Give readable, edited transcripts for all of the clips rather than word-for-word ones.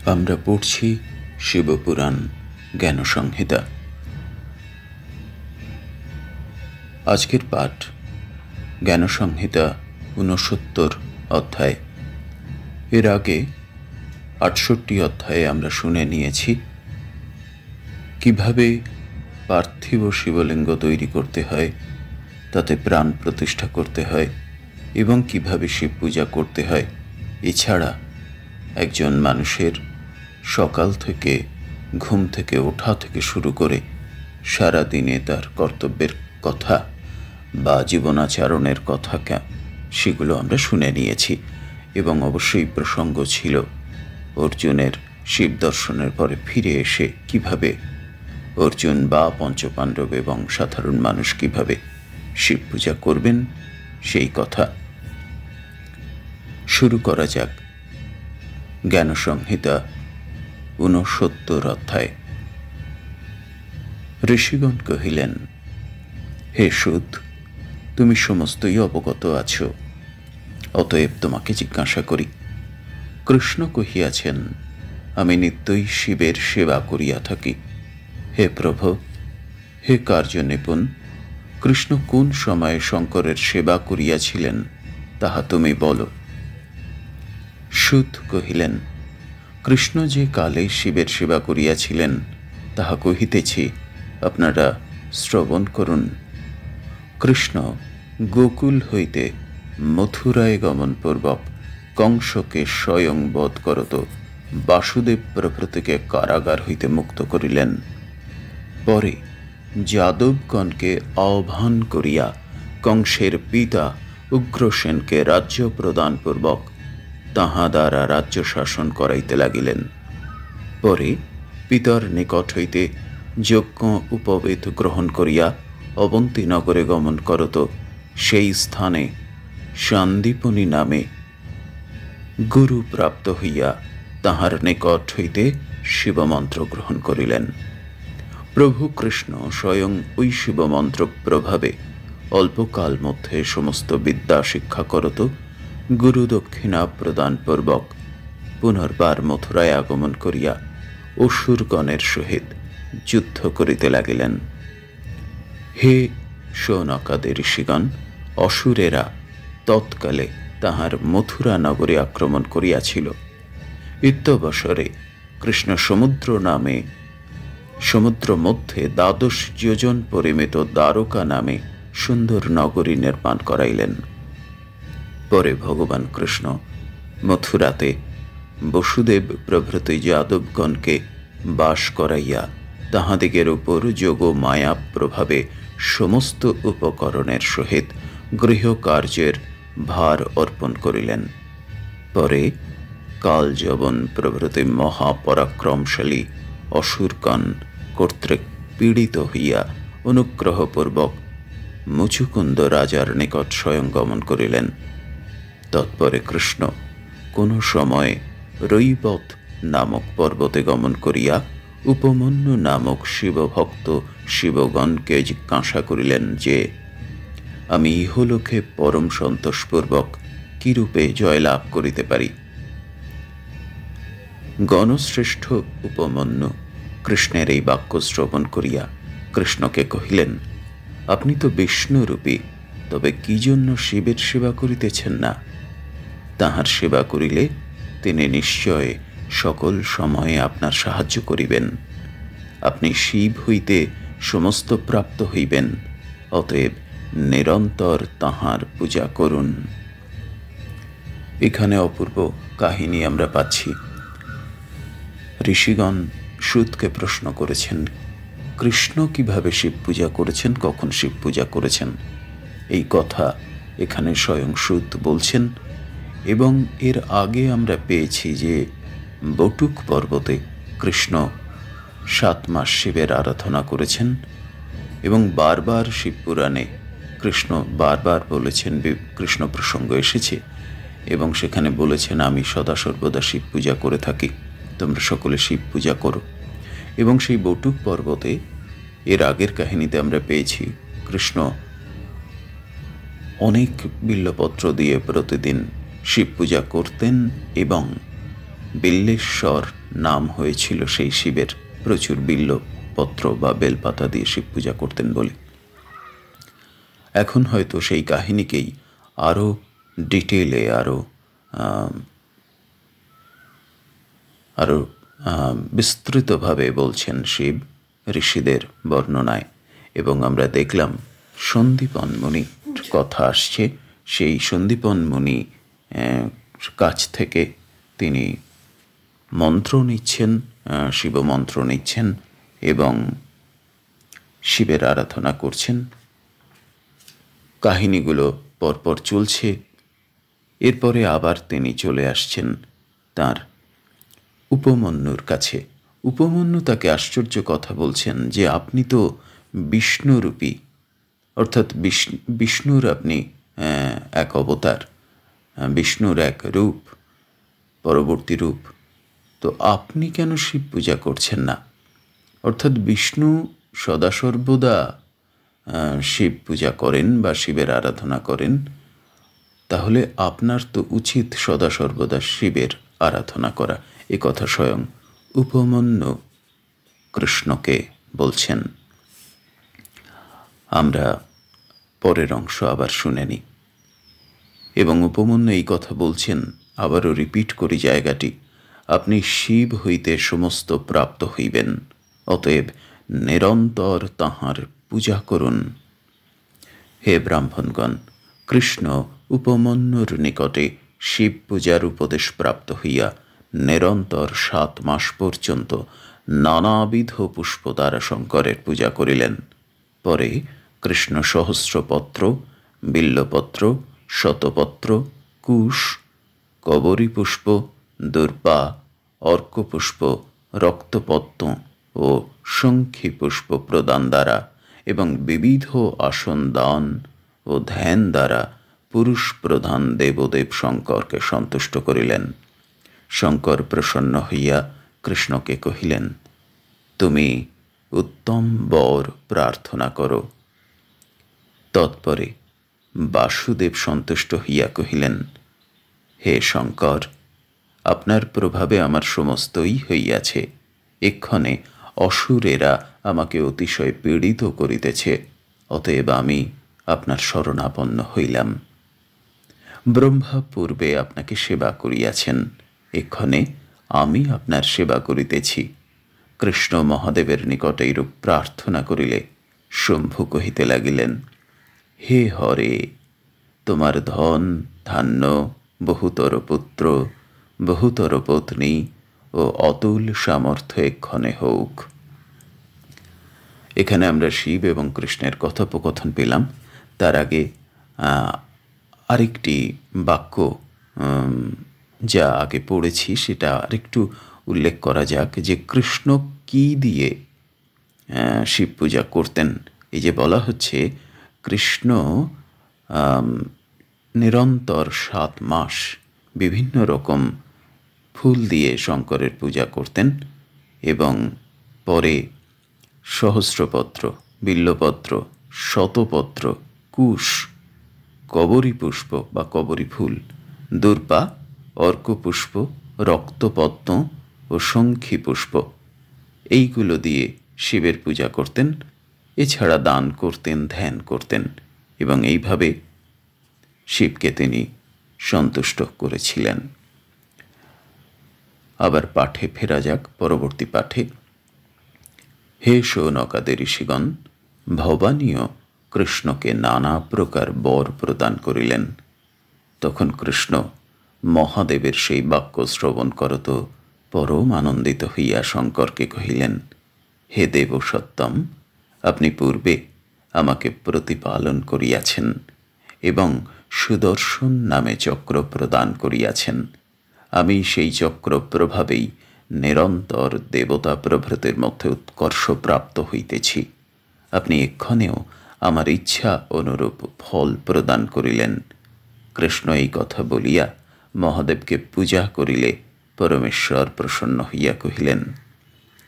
আমরা পড়ছি শিবপুরাণ জ্ঞান সংহিতা। আজকের পাঠ জ্ঞান সংহিতা ৬৯ অধ্যায়। এর আগে ৬৮ অধ্যায়ে আমরা শুনে নিয়েছি কিভাবে পার্থিব শিবলিঙ্গ তৈরি করতে হয়, তাতে প্রাণ প্রতিষ্ঠা করতে হয় এবং কিভাবে শিব পূজা করতে হয়। এছাড়া একজন মানুষের সকাল থেকে ঘুম থেকে ওঠা থেকে শুরু করে সারা দিনে তার কর্তব্যের কথা বা জীবনাচরণের কথা সেগুলো আমরা শুনে নিয়েছি। এবং অবশ্যই প্রসঙ্গ ছিল অর্জুনের শিব দর্শনের পরে ফিরে এসে কিভাবে অর্জুন বা পঞ্চপাণ্ডব এবং সাধারণ মানুষ কিভাবে শিব পূজা করবেন সেই কথা। শুরু করা যাক জ্ঞান সংহিতা ৬৯ অধ্যায়। ঋষিগণ কহিলেন, হে সুত, তুমি সমস্তই অবগত আছো, অতএব তোমাকে জিজ্ঞাসা করি। কৃষ্ণ কহিয়াছেন, আমি নিত্যই শিবের সেবা করিয়া থাকি। হে প্রভু, হে কার্য নিপুণ, কৃষ্ণ কোন সময়ে শঙ্করের সেবা করিয়াছিলেন তাহা তুমি বলো। সুত কহিলেন, কৃষ্ণ যে কালে শিবের সেবা করিয়াছিলেন তাহা কহিতেছি, আপনারা শ্রবণ করুন। কৃষ্ণ গোকুল হইতে মথুরায় গমনপূর্বক কংসকে স্বয়ং বধ করত বাসুদেব প্রভৃতিকে কারাগার হইতে মুক্ত করিলেন। পরে যাদবগণকে আহ্বান করিয়া কংসের পিতা উগ্রসেনকে রাজ্য প্রদানপূর্বক তাহা দ্বারা রাজ্য শাসন করাইতে লাগিলেন। পরে পিতার নিকট হইতে যজ্ঞ উপবেদ গ্রহণ করিয়া অবন্তী নগরে গমন করত সেই স্থানে সান্দীপনী নামে গুরু প্রাপ্ত হইয়া তাহার নিকট হইতে শিবমন্ত্র গ্রহণ করিলেন। প্রভু কৃষ্ণ স্বয়ং ওই শিবমন্ত্র প্রভাবে অল্পকাল মধ্যে সমস্ত বিদ্যা শিক্ষা করত গুরু দক্ষিণা প্রদানপূর্বক পুনর্বার মথুরায় আগমন করিয়া অসুরগণের সহিত যুদ্ধ করিতে লাগিলেন। হে শৌনকাদি ঋষিগণ, অসুরেরা তৎকালে তাহার মথুরা নগরে আক্রমণ করিয়াছিল। ইত্যবসরে কৃষ্ণ সমুদ্র মধ্যে ১২ যোজন পরিমিত দ্বারকা নামে সুন্দর নগরী নির্মাণ করাইলেন। পরে ভগবান কৃষ্ণ মথুরাতে বসুদেব প্রভৃতি যাদবগণকে বাস করাইয়া তাহাদিগের উপর যোগ মায়া প্রভাবে সমস্ত উপকরণের সহিত গৃহকার্যের ভার অর্পণ করিলেন। পরে কালযবন প্রভৃতি মহাপরাক্রমশালী অসুরগণ কর্তৃক পীড়িত হইয়া অনুগ্রহপূর্বক মুচুকুন্দ রাজার নিকট স্বয়ং গমন করিলেন। তৎপরে কৃষ্ণ কোন সময়ে রৈবত নামক পর্বতে গমন করিয়া উপমন্যু নামক শিবভক্ত শিবগণকে জিজ্ঞাসা করিলেন যে, আমি ইহলোকে পরম সন্তোষপূর্বক কিরূপে জয়লাভ করিতে পারি। গণশ্রেষ্ঠ উপমন্যু কৃষ্ণের এই বাক্য শ্রবণ করিয়া কৃষ্ণকে কহিলেন, আপনি তো বিষ্ণুরূপী, তবে কি জন্য শিবের সেবা করিতেছেন না? তাহার সেবা করিলে তিনি নিশ্চয় সকল সময়ে আপনার সাহায্য করিবেন। আপনি শিব হইতে সমস্ত প্রাপ্ত হইবেন, অতএব নিরন্তর তাহার পূজা করুন। এখানে অপূর্ব কাহিনী আমরা পাচ্ছি। ঋষিগণ সুতকে প্রশ্ন করেছেন, কৃষ্ণ কিভাবে শিব পূজা করেছেন, কখন শিব পূজা করেছেন, এই কথা এখানে স্বয়ং সুত বলছেন। এবং এর আগে আমরা পেয়েছি যে বটুক পর্বতে কৃষ্ণ 7 মাস শিবের আরাধনা করেছেন এবং বারবার শিবপুরাণে কৃষ্ণ বারবার বলেছেন, কৃষ্ণ প্রসঙ্গ এসেছে এবং সেখানে বলেছেন, আমি সদা সর্বদা শিব পূজা করে থাকি, তোমরা সকলে শিব পূজা করো। এবং সেই বটুক পর্বতে এর আগের কাহিনীতে আমরা পেয়েছি কৃষ্ণ অনেক বিল্লপত্র দিয়ে প্রতিদিন শিব পূজা করতেন এবং বিল্লেশ্বর নাম হয়েছিল সেই শিবের প্রচুর বিল্লপত্র বা বেলপাতা দিয়ে শিব পূজা করতেন বলে। এখন হয়তো সেই কাহিনীকেই আরও ডিটেলে আরও বিস্তৃতভাবে বলছেন শিব ঋষিদের বর্ণনায়। এবং আমরা দেখলাম সন্দীপন মুনির কথা আসছে। সেই সন্দীপন মুনি কাছ থেকে তিনি মন্ত্র নিচ্ছেন, শিব মন্ত্র নিচ্ছেন এবং শিবের আরাধনা করছেন। কাহিনীগুলো পরপর চলছে। এরপরে আবার তিনি চলে আসছেন তার উপমন্যুর কাছে। উপমন্যু তাকে আশ্চর্য কথা বলছেন যে আপনি তো বিষ্ণুরূপী, অর্থাৎ বিষ্ণুর আপনি এক অবতার, বিষ্ণুর এক রূপ, পরবর্তী রূপ, তো আপনি কেন শিব পূজা করছেন না? অর্থাৎ বিষ্ণু সদা সর্বদা শিব পূজা করেন বা শিবের আরাধনা করেন, তাহলে আপনার তো উচিত সদা সর্বদা শিবের আরাধনা করা। এ কথা স্বয়ং উপমন্যু কৃষ্ণকে বলছেন। আমরা পরের অংশ আবার শুনে নিই। এবং উপমন্যু এই কথা বলছেন, আবারও রিপিট করি জায়গাটি, আপনি শিব হইতে সমস্ত প্রাপ্ত হইবেন, অতএব নিরন্তর তাঁহার পূজা করুন। হে ব্রাহ্মণগণ, কৃষ্ণ উপমন্যুর নিকটে শিব পূজার উপদেশ প্রাপ্ত হইয়া নিরন্তর 7 মাস পর্যন্ত নানাবিধ পুষ্প দ্বারা শঙ্করের পূজা করিলেন। পরে কৃষ্ণ সহস্রপত্র, বিল্লপত্র, শতপত্র, কুশ, কবরী পুষ্প, দুর্বা, অর্কপুষ্প, রক্তপদ্ম ও শঙ্খী পুষ্প প্রদান দ্বারা এবং বিবিধ আসন দান ও ধ্যান দ্বারা পুরুষ প্রধান দেবদেব শঙ্করকে সন্তুষ্ট করিলেন। শঙ্কর প্রসন্ন হইয়া কৃষ্ণকে কহিলেন, তুমি উত্তম বর প্রার্থনা করো। তৎপরে বাসুদেব সন্তুষ্ট হইয়া কহিলেন, হে শঙ্কর, আপনার প্রভাবে আমার সমস্তই হইয়াছে। এক্ষণে অসুরেরা আমাকে অতিশয় পীড়িত করিতেছে, অতএব আমি আপনার শরণাপন্ন হইলাম। ব্রহ্মা পূর্বে আপনাকে সেবা করিয়াছেন, এক্ষণে আমি আপনার সেবা করিতেছি। কৃষ্ণ মহাদেবের নিকট এইরূপ প্রার্থনা করিলে শম্ভু কহিতে লাগিলেন, হে হরে, তোমার ধন ধান্য, বহুতর পুত্র, বহুতর পত্নী ও অতুল সামর্থ্য এক্ষণে হোক। এখানে আমরা শিব এবং কৃষ্ণের কথোপকথন পেলাম। তার আগে আরেকটি বাক্য যা আগে পড়েছি সেটা আরেকটু উল্লেখ করা যাক, যে কৃষ্ণ কি দিয়ে শিব পূজা করতেন। এই যে বলা হচ্ছে কৃষ্ণ নিরন্তর 7 মাস বিভিন্ন রকম ফুল দিয়ে শঙ্করের পূজা করতেন এবং পরে সহস্রপত্র, বিল্লপত্র, শতপত্র, কুশ, কবরী পুষ্প বা কবরী ফুল, দুর্বা, অর্কপুষ্প, রক্তপদ্ম ও শঙ্খী পুষ্প, এইগুলো দিয়ে শিবের পূজা করতেন। এছাড়া দান করতেন, ধ্যান করতেন এবং এইভাবে শিবকে তিনি সন্তুষ্ট করেছিলেন। আবার পাঠে ফেরা যাক, পরবর্তী পাঠে। হে শৌনকাদি ঋষিগণ, ভবানীও কৃষ্ণকে নানা প্রকার বর প্রদান করিলেন। তখন কৃষ্ণ মহাদেবের সেই বাক্য শ্রবণ করত পরম আনন্দিত হইয়া শঙ্করকে কহিলেন, হে দেব সত্যম, আপনি পূর্বে আমাকে প্রতিপালন করিয়াছেন এবং সুদর্শন নামে চক্র প্রদান করিয়াছেন। আমি সেই চক্র প্রভাবেই নিরন্তর দেবতা প্রভৃতির মধ্যে উৎকর্ষ প্রাপ্ত হইতেছি। আপনি এক্ষণেও আমার ইচ্ছা অনুরূপ ফল প্রদান করিলেন। কৃষ্ণ এই কথা বলিয়া মহাদেবকে পূজা করিলে পরমেশ্বর প্রসন্ন হইয়া কহিলেন,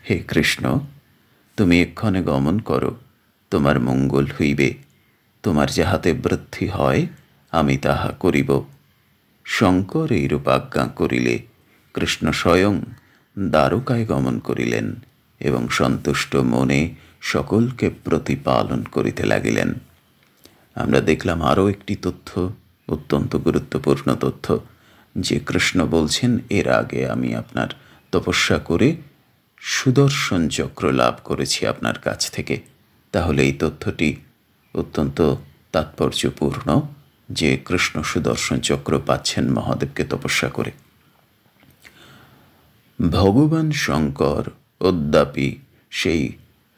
হে কৃষ্ণ, তুমি এক্ষণে গমন করো, তোমার মঙ্গল হইবে। তোমার যাহাতে বৃদ্ধি হয় আমি তাহা করিব। শঙ্কর এইরূপ আজ্ঞা করিলে কৃষ্ণ স্বয়ং দ্বারকায় গমন করিলেন এবং সন্তুষ্ট মনে সকলকে প্রতিপালন করিতে লাগিলেন। আমরা দেখলাম আরও একটি তথ্য, অত্যন্ত গুরুত্বপূর্ণ তথ্য, যে কৃষ্ণ বলছেন, এর আগে আমি আপনার তপস্যা করে সুদর্শন চক্র লাভ করেছি আপনার কাছ থেকে। তাহলে এই তথ্যটি অত্যন্ত তাৎপর্যপূর্ণ যে কৃষ্ণ সুদর্শন চক্র পাচ্ছেন মহাদেবকে তপস্যা করে। ভগবান শঙ্কর অদ্যাপি সেই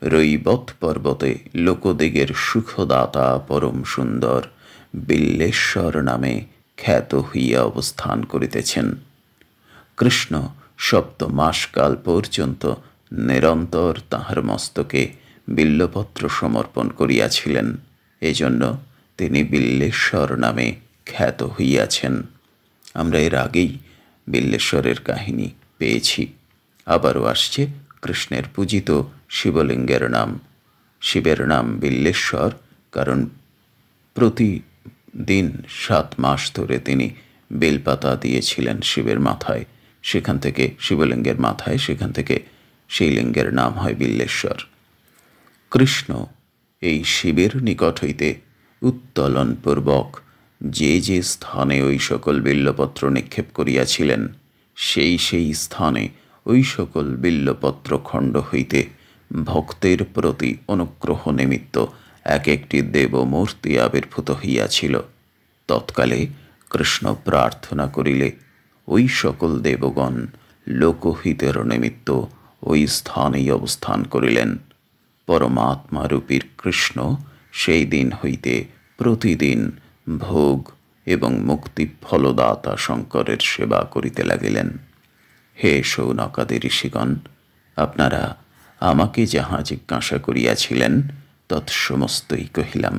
রৈবত পর্বতে লোকদিগের সুখদাতা পরম সুন্দর বিল্লেশ্বর নামে খ্যাত হইয়া অবস্থান করিতেছেন। কৃষ্ণ 7 মাসকাল পর্যন্ত নিরন্তর তাহার মস্তকে বিল্লপত্র সমর্পণ করিয়াছিলেন। এজন্য তিনি বিল্লেশ্বর নামে খ্যাত হইয়াছেন। আমরা এর আগেই বিল্লেশ্বরের কাহিনী পেয়েছি। আবারও আসছে কৃষ্ণের পূজিত শিবলিঙ্গের নাম। শিবের নাম বিল্লেশ্বর, কারণ প্রতিদিন 7 মাস ধরে তিনি বেলপাতা দিয়েছিলেন শিবের মাথায়, সেখান থেকে শিবলিঙ্গের মাথায়, সেখান থেকে সেই লিঙ্গের নাম হয় বিল্লেশ্বর। কৃষ্ণ এই শিবের নিকট হইতে উত্তোলনপূর্বক যে যে স্থানে ওই সকল বিল্লপত্র নিক্ষেপ করিয়াছিলেন, সেই সেই স্থানে ওই সকল বিল্লপত্র খণ্ড হইতে ভক্তের প্রতি অনুগ্রহ নিমিত্ত এক একটি দেবমূর্তি আবির্ভূত হইয়াছিল। তৎকালে কৃষ্ণ প্রার্থনা করিলে ওই সকল দেবগণ লোকহিতের নিমিত্ত ওই স্থানেই অবস্থান করিলেন। পরমাত্মারূপী কৃষ্ণ সেই দিন হইতে প্রতিদিন ভোগ এবং মুক্তি ফলদাতা শঙ্করের সেবা করিতে লাগিলেন। হে শৌনকাদি ঋষিগণ, আপনারা আমাকে যাহা জিজ্ঞাসা করিয়াছিলেন তৎসমস্তই কহিলাম।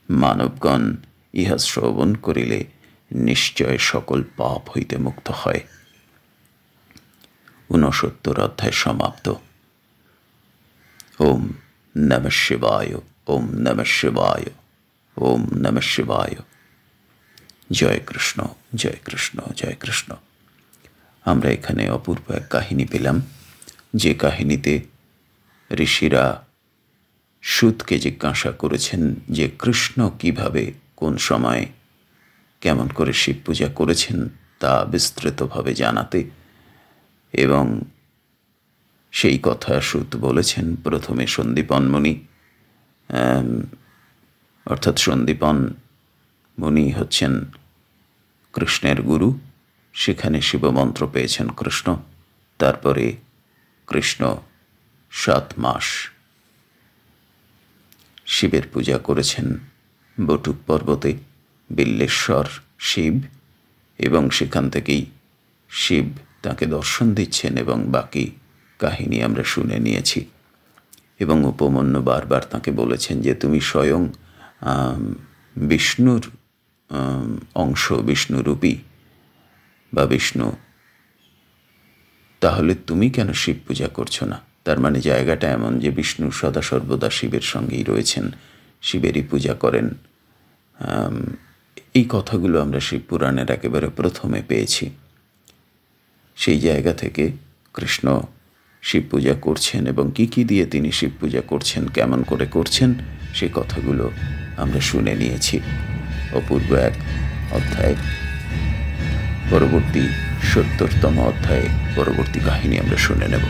মানবগণ ইহা শ্রবণ করিলে নিশ্চয় সকল পাপ হইতে মুক্ত হয়। 69 অধ্যায় সমাপ্ত। ওম নমঃ শিবায়, ওম নমঃ শিবায়, ওম নমঃ শিবায়। জয় কৃষ্ণ, জয় কৃষ্ণ, জয় কৃষ্ণ। আমরা এখানে অপূর্ব এক কাহিনী পেলাম, যে কাহিনীতে ঋষিরা সুতকে জিজ্ঞাসা করেছেন যে কৃষ্ণ কিভাবে, কোন সময়, কেমন করে শিব পূজা করেছেন তা বিস্তৃতভাবে জানাতে। এবং সেই কথা সুত বলেছেন প্রথমে সন্দীপন মুনি, অর্থাৎ সন্দীপন মুনি হচ্ছেন কৃষ্ণের গুরু, সেখানে শিবমন্ত্র পেয়েছেন কৃষ্ণ। তারপরে কৃষ্ণ 7 মাস শিবের পূজা করেছেন বটুক পর্বতে, বিল্লেশ্বর শিব, এবং সেখান থেকেই শিব তাকে দর্শন দিচ্ছেন এবং বাকি কাহিনী আমরা শুনে নিয়েছি। এবং উপমন্যু বারবার তাকে বলেছেন যে তুমি স্বয়ং বিষ্ণুর অংশ, বিষ্ণুরূপী বা বিষ্ণু, তাহলে তুমি কেন শিব পূজা করছো না? তার মানে জায়গাটা এমন যে বিষ্ণু সদা সর্বদা শিবের সঙ্গেই রয়েছেন, শিবেরই পূজা করেন। এই কথাগুলো আমরা শিব পুরাণের একেবারে প্রথমে পেয়েছি। সেই জায়গা থেকে কৃষ্ণ শিব পূজা করছেন এবং কি কি দিয়ে তিনি শিব পূজা করছেন, কেমন করে করছেন, সে কথাগুলো আমরা শুনে নিয়েছি। অপূর্ব এক অধ্যায়। পরবর্তী 70তম অধ্যায়ে পরবর্তী কাহিনী আমরা শুনে নেব।